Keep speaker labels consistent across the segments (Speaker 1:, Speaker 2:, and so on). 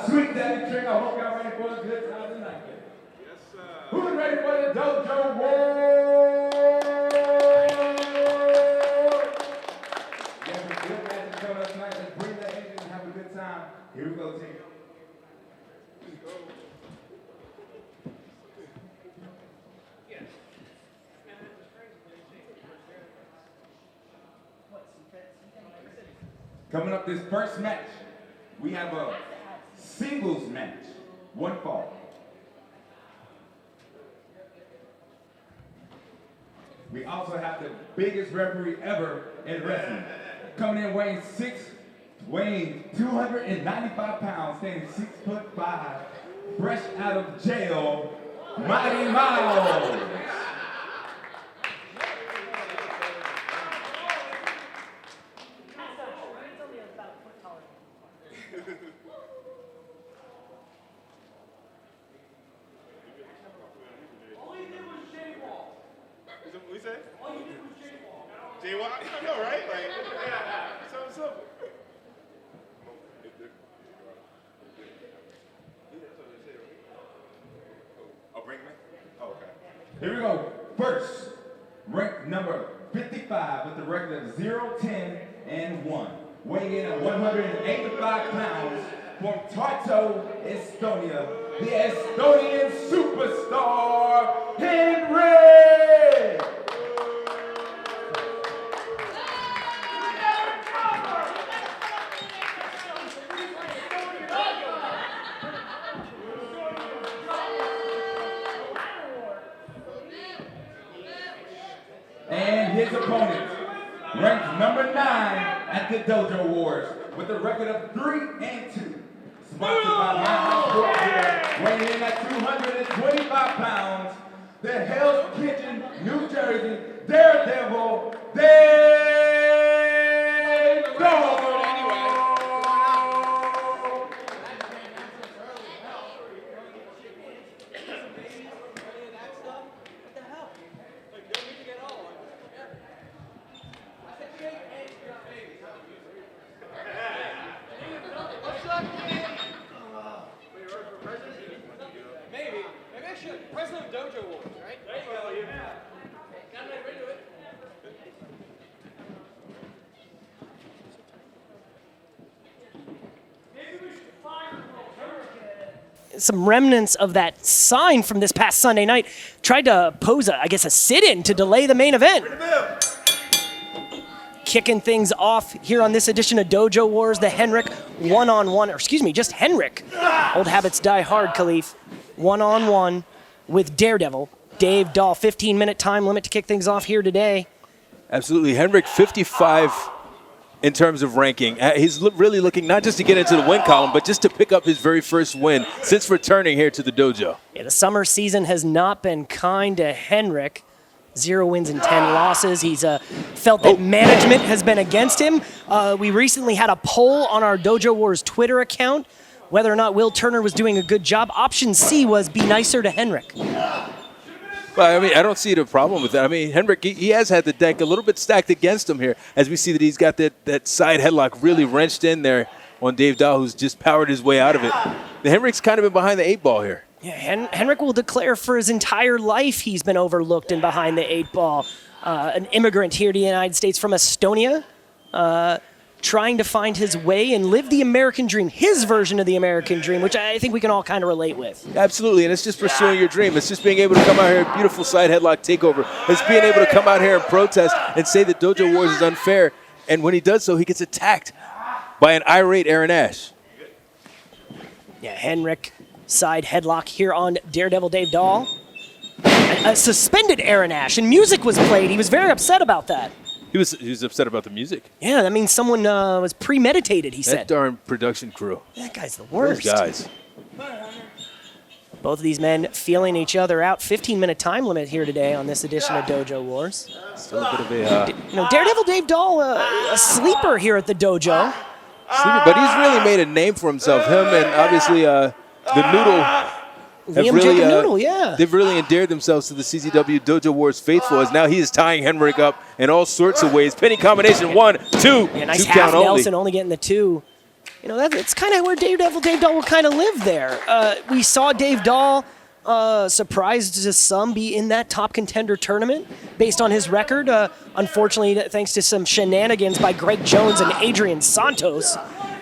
Speaker 1: Sweet Daddy Trick. I hope y'all ready for a good time tonight. Yes, sir. Who's ready for the Dojo Wars? Yeah, we good matches coming up tonight. Let's bring that engine and have a good time. Here we go, team. Let's go. Coming up this first match, we have a singles match, one fall. We also have the biggest referee ever in wrestling. Coming in weighing 295 pounds, standing 6'5", fresh out of jail, Mighty Miles. Here we go. First, ranked number 55 with the record of 0-10-1. Weighing in at 185 pounds from Tartu, Estonia, the Estonian superstar, Henrik! And his opponent, ranked number 9 at the Dojo Wars, with a record of 3-2. Sponsored by Mountain Sport Gear, weighing in at 225 pounds, the Hell's Kitchen, New Jersey, Daredevil, Dave Dog!
Speaker 2: Preston Dojo Wars, right? There you go, yeah. Got right into it. Maybe we should find some remnants of that sign from this past Sunday night. Tried to pose, a sit-in to delay the main event. Kicking things off here on this edition of Dojo Wars, the Henrik one-on-one, or excuse me, just Henrik. Old habits die hard, Khalif. One-on-one with Daredevil, Dave Dahl. 15-minute time limit to kick things off here today.
Speaker 3: Absolutely. Henrik, 55 in terms of ranking. He's really looking not just to get into the win column, but just to pick up his very first win since returning here to the dojo.
Speaker 2: Yeah, the summer season has not been kind to Henrik. 0 wins and 10 losses. He's felt that management has been against him. We recently had a poll on our Dojo Wars Twitter account whether or not Will Turner was doing a good job. Option C was be nicer to Henrik.
Speaker 3: Well, I mean, I don't see the problem with that. I mean, Henrik, he has had the deck a little bit stacked against him here, as we see that he's got that side headlock really wrenched in there on Dave Dahl, who's just powered his way out of it. The Henrik's kind of been behind the 8 ball here.
Speaker 2: Yeah, Henrik will declare for his entire life he's been overlooked and behind the 8 ball. An immigrant here to the United States from Estonia, trying to find his way and live the American dream, his version of the American dream, which I think we can all kind of relate with.
Speaker 3: Absolutely, and it's just pursuing your dream. It's just being able to come out here, beautiful side headlock takeover. It's being able to come out here and protest and say that Dojo Wars is unfair, and when he does so, he gets attacked by an irate Aaron Ash.
Speaker 2: Yeah, Henrik, side headlock here on Daredevil Dave Dahl. A suspended Aaron Ash, and music was played. He was very upset about that.
Speaker 3: He was upset about the music.
Speaker 2: Yeah, that means someone was premeditated, he said.
Speaker 3: That darn production crew.
Speaker 2: That guy's the worst.
Speaker 3: Those guys.
Speaker 2: Both of these men feeling each other out. 15-minute time limit here today on this edition of Dojo Wars.
Speaker 3: Still a bit of a...
Speaker 2: Daredevil Dave Dahl, a sleeper here at the dojo.
Speaker 3: Sleeper, but he's really made a name for himself. Him and obviously the Noodle...
Speaker 2: Liam Jacob Noodle, yeah.
Speaker 3: They've really endeared themselves to the CZW Dojo Wars faithful, as now he is tying Henrik up in all sorts of ways. Pinning combination, 1, 2.
Speaker 2: Yeah, nice
Speaker 3: two
Speaker 2: half
Speaker 3: count
Speaker 2: Nelson, only getting the 2. You know, it's kind of where Dave Dahl will kind of live there. We saw Dave Dahl, surprised to some, be in that top contender tournament based on his record. Unfortunately, thanks to some shenanigans by Greg Jones and Adrian Santos,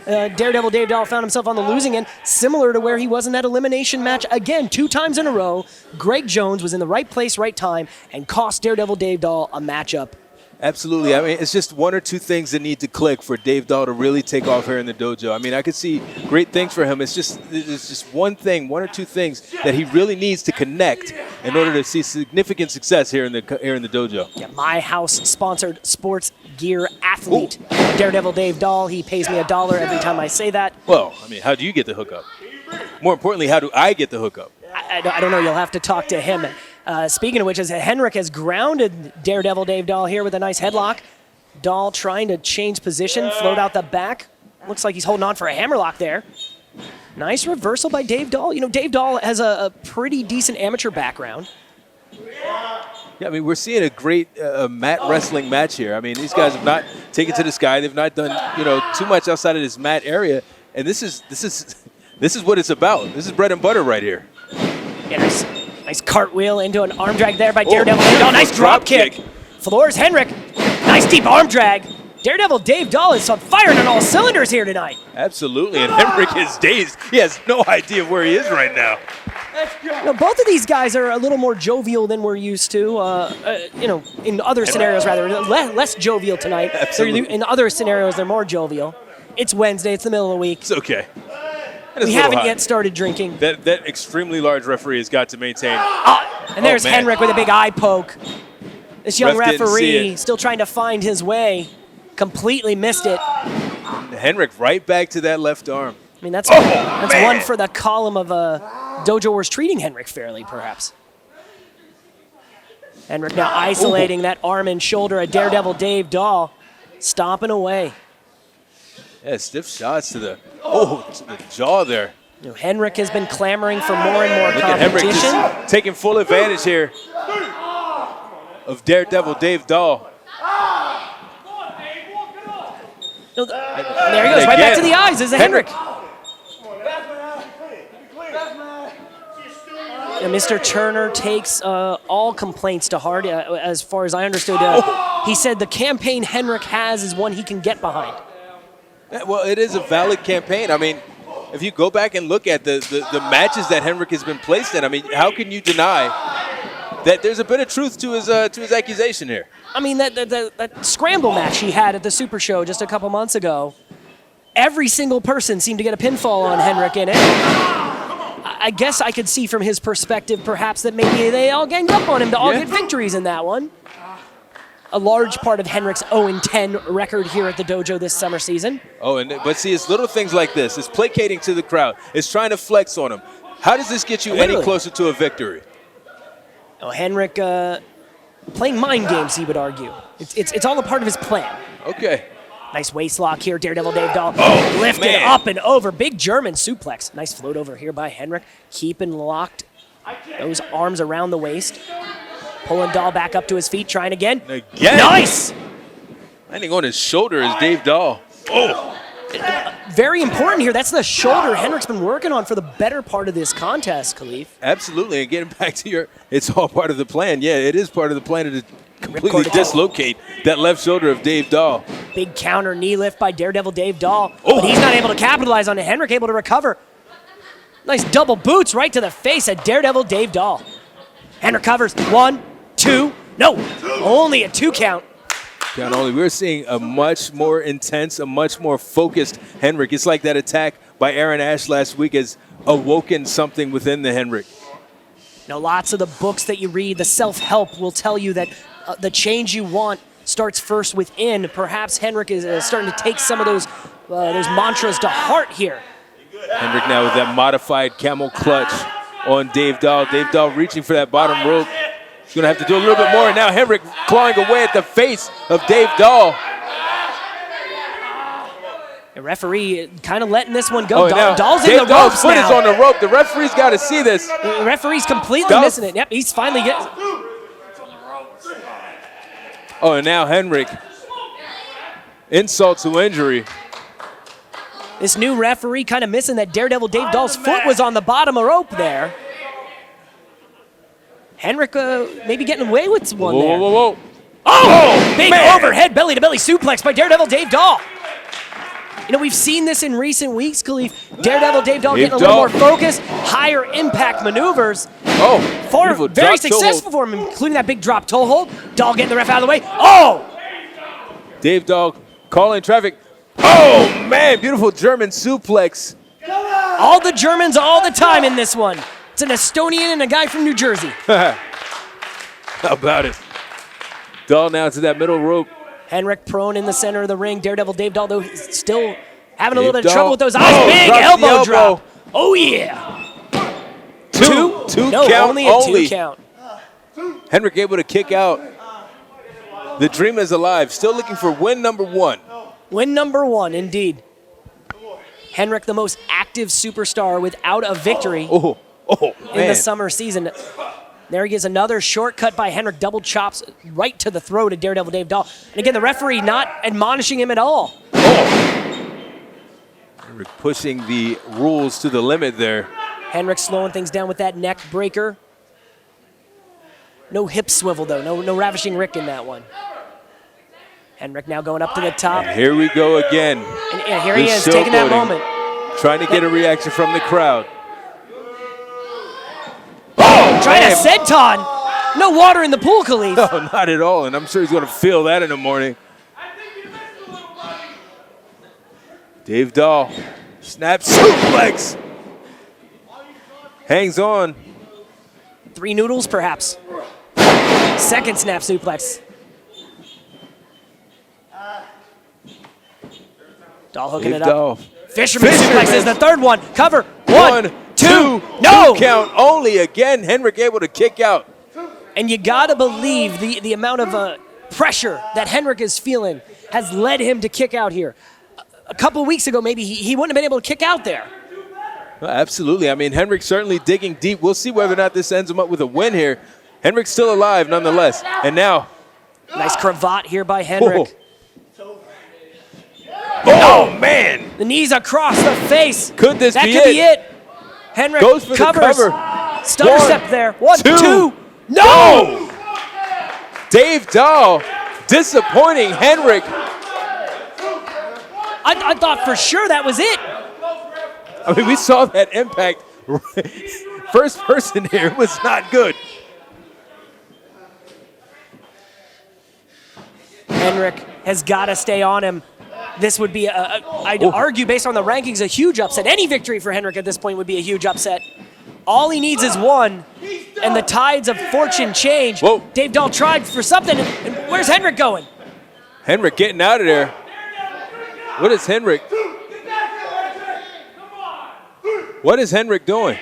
Speaker 2: Daredevil Dave Dahl found himself on the losing end, similar to where he was in that elimination match. Again, 2 times in a row, Greg Jones was in the right place, right time, and cost Daredevil Dave Dahl a matchup.
Speaker 3: Absolutely. I mean, it's just 1 or 2 things that need to click for Dave Dahl to really take off here in the dojo. I mean, I could see great things for him. It's just 1 or 2 things that he really needs to connect in order to see significant success here in the dojo.
Speaker 2: Yeah, My House sponsored sports gear athlete, Daredevil Dave Dahl. He pays me $1 every time I say that.
Speaker 3: Well, I mean, how do you get the hookup? More importantly, how do I get the hookup?
Speaker 2: I don't know. You'll have to talk to him. Speaking of which, as Henrik has grounded Daredevil Dave Dahl here with a nice headlock. Dahl trying to change position, float out the back. Looks like he's holding on for a hammerlock there. Nice reversal by Dave Dahl. You know, Dave Dahl has a pretty decent amateur background.
Speaker 3: Yeah, I mean, we're seeing a great mat wrestling match here. I mean, these guys have not taken to the sky. They've not done, too much outside of this mat area. And this is what it's about. This is bread and butter right here.
Speaker 2: Yeah, nice cartwheel into an arm drag there by Daredevil Dave Dahl. Nice drop kick. Floors Henrik. Nice deep arm drag. Daredevil Dave Dahl is firing on all cylinders here tonight.
Speaker 3: Absolutely, and Henrik is dazed. He has no idea where he is right now.
Speaker 2: Both of these guys are a little more jovial than we're used to. In other scenarios, rather less jovial tonight.
Speaker 3: Absolutely.
Speaker 2: In other scenarios, they're more jovial. It's Wednesday. It's the middle of the week.
Speaker 3: It's okay.
Speaker 2: We haven't yet started drinking.
Speaker 3: That extremely large referee has got to maintain.
Speaker 2: And there's Henrik with a big eye poke. This young referee
Speaker 3: it.
Speaker 2: still trying to find his way. Completely missed it.
Speaker 3: Henrik right back to that left arm.
Speaker 2: I mean, that's one for the column of Dojo Wars treating Henrik fairly, perhaps. Henrik now isolating that arm and shoulder of Daredevil Dave Dahl, stomping away.
Speaker 3: Yeah, stiff shots to the jaw there.
Speaker 2: Henrik has been clamoring for more and more
Speaker 3: Look at Henrik
Speaker 2: competition.
Speaker 3: just taking full advantage here of Daredevil Dave Dahl.
Speaker 2: There he goes, right back to the eyes. This is Henrik. Mr. Turner takes all complaints to heart. As far as I understood, he said the campaign Henrik has is one he can get behind.
Speaker 3: Well, it is a valid campaign. I mean, if you go back and look at the matches that Henrik has been placed in, I mean, how can you deny that there's a bit of truth to his accusation here?
Speaker 2: I mean, that scramble match he had at the Super Show just a couple months ago, every single person seemed to get a pinfall on Henrik in it. I guess I could see from his perspective, perhaps, that maybe they all ganged up on him to all get victories in that one. A large part of Henrik's 0-10 record here at the dojo this summer season.
Speaker 3: But see, it's little things like this. It's placating to the crowd. It's trying to flex on him. How does this get you any closer to a victory?
Speaker 2: Henrik playing mind games, he would argue. It's all a part of his plan.
Speaker 3: Okay.
Speaker 2: Nice waist lock here, Daredevil Dave Dahl. Lifted up and over. Big German suplex. Nice float over here by Henrik. Keeping locked those arms around the waist. Pulling Dahl back up to his feet, trying again. Nice!
Speaker 3: Landing on his shoulder is Dave Dahl.
Speaker 2: Very important here. That's the shoulder Henrik's been working on for the better part of this contest, Khalif.
Speaker 3: Absolutely. And getting back to it's all part of the plan. Yeah, it is part of the plan to completely dislocate that left shoulder of Dave Dahl.
Speaker 2: Big counter knee lift by Daredevil Dave Dahl. But he's not able to capitalize on it. Henrik able to recover. Nice double boots right to the face of Daredevil Dave Dahl. Henrik covers. 1, 2, no. Only a 2 count.
Speaker 3: Count only. We're seeing a much more intense, a much more focused Henrik. It's like that attack by Aaron Ash last week has awoken something within the Henrik.
Speaker 2: Lots of the books that you read, the self-help will tell you that the change you want starts first within. Perhaps Henrik is starting to take some of those mantras to heart here.
Speaker 3: Henrik now with that modified camel clutch on Dave Dahl. Dave Dahl reaching for that bottom rope. He's going to have to do a little bit more. And now Henrik clawing away at the face of Dave Dahl.
Speaker 2: The referee kind of letting this one go. Dahl's in
Speaker 3: Dave
Speaker 2: the
Speaker 3: Dahl's
Speaker 2: ropes
Speaker 3: foot
Speaker 2: now.
Speaker 3: is on the rope. The referee's got to see this.
Speaker 2: The referee's completely missing it. Yep, he's finally getting.
Speaker 3: And now Henrik, insult to injury.
Speaker 2: This new referee kind of missing that Daredevil Dave Dahl's foot was on the bottom of rope there. Henrik maybe getting away with one there.
Speaker 3: Whoa.
Speaker 2: Oh, big overhead belly-to-belly suplex by Daredevil Dave Dahl. You know, we've seen this in recent weeks, Khalif. Daredevil Dave Dahl getting a little more focused, higher impact maneuvers. Very successful for him, including that big drop toe hold. Dahl getting the ref out of the way. Oh!
Speaker 3: Dave Dahl calling traffic. Oh, man, beautiful German suplex.
Speaker 2: All the Germans all the time in this one. It's an Estonian and a guy from New Jersey.
Speaker 3: How about it? Dahl now to that middle rope.
Speaker 2: Henrik prone in the center of the ring. Daredevil Dave Dahl, though, still having a little bit of trouble with those eyes. Big elbow drop. Oh, yeah.
Speaker 3: Two
Speaker 2: no,
Speaker 3: count
Speaker 2: only a 2 count.
Speaker 3: Henrik able to kick out. The dream is alive. Still looking for win number 1.
Speaker 2: Win number 1, indeed. Henrik, the most active superstar without a victory in the summer season. There he is, another shortcut by Henrik, double chops right to the throat of Daredevil Dave Dahl. And again, the referee not admonishing him at all.
Speaker 3: Henrik pushing the rules to the limit there.
Speaker 2: Henrik slowing things down with that neck breaker. No hip swivel, though. No Ravishing Rick in that one. Henrik now going up to the top.
Speaker 3: And here we go again.
Speaker 2: And here he is, taking that moment.
Speaker 3: Trying to get a reaction from the crowd.
Speaker 2: Trying to senton. No water in the pool, Khalif.
Speaker 3: No, not at all. And I'm sure he's going to feel that in the morning. Dave Dahl, snap suplex. Hangs on.
Speaker 2: 3 noodles, perhaps. Second snap suplex. Dahl hooking
Speaker 3: Dave
Speaker 2: it up.
Speaker 3: Dahl.
Speaker 2: Fisherman suplex is the third one. Cover. 1, 2.
Speaker 3: No! 2 count only. Again, Henrik able to kick out.
Speaker 2: And you got to believe the amount of pressure that Henrik is feeling has led him to kick out here. A couple of weeks ago, maybe he wouldn't have been able to kick out there.
Speaker 3: Well, absolutely. I mean, Henrik certainly digging deep. We'll see whether or not this ends him up with a win here. Henrik's still alive nonetheless. And now.
Speaker 2: Nice cravat here by Henrik.
Speaker 3: Oh, man.
Speaker 2: The knees across the face.
Speaker 3: Could this
Speaker 2: that
Speaker 3: be
Speaker 2: could
Speaker 3: it?
Speaker 2: be it. Henrik
Speaker 3: goes for
Speaker 2: covers.
Speaker 3: the cover.
Speaker 2: Stutter step there. 1, 2. No!
Speaker 3: Oh! Dave Dahl disappointing Henrik.
Speaker 2: I thought for sure that was it.
Speaker 3: I mean, we saw that impact. First person here was not good.
Speaker 2: Henrik has got to stay on him. This would be, I'd argue, based on the rankings, a huge upset. Any victory for Henrik at this point would be a huge upset. All he needs is one, and the tides of fortune change.
Speaker 3: Whoa.
Speaker 2: Dave Dahl tried for something, and where's Henrik going?
Speaker 3: Henrik getting out of there. What is Henrik? What is Henrik doing?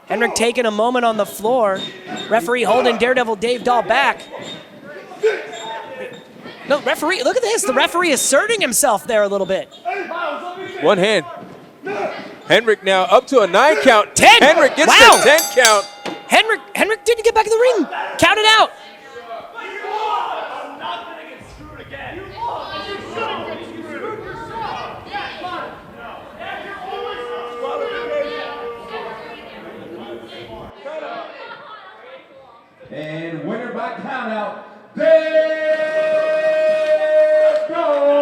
Speaker 2: Henrik taking a moment on the floor. Referee holding Daredevil Dave Dahl back. No, referee, look at this. The referee asserting himself there a little bit.
Speaker 3: One hand. Henrik now up to a 9 count.
Speaker 2: 10.
Speaker 3: Henrik gets
Speaker 2: Wow.
Speaker 3: that 10 count.
Speaker 2: Henrik didn't get back in the ring. Count it out.
Speaker 1: And winner by countout, Dave Dahl.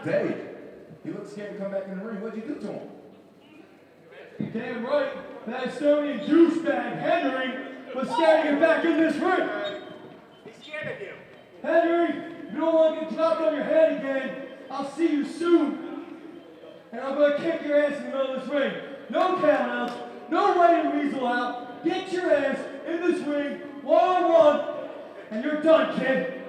Speaker 1: Dave, he looks scared to come back in the ring. What'd you do to him?
Speaker 4: Damn right, that Estonian douchebag Henry was scared to get back in this ring.
Speaker 5: He's scared of you.
Speaker 4: Henry, you don't want to get dropped on your head again. I'll see you soon. And I'm going to kick your ass in the middle of this ring. No countouts, no way to weasel out. Get your ass in this ring, 1-on-1, and you're done, kid.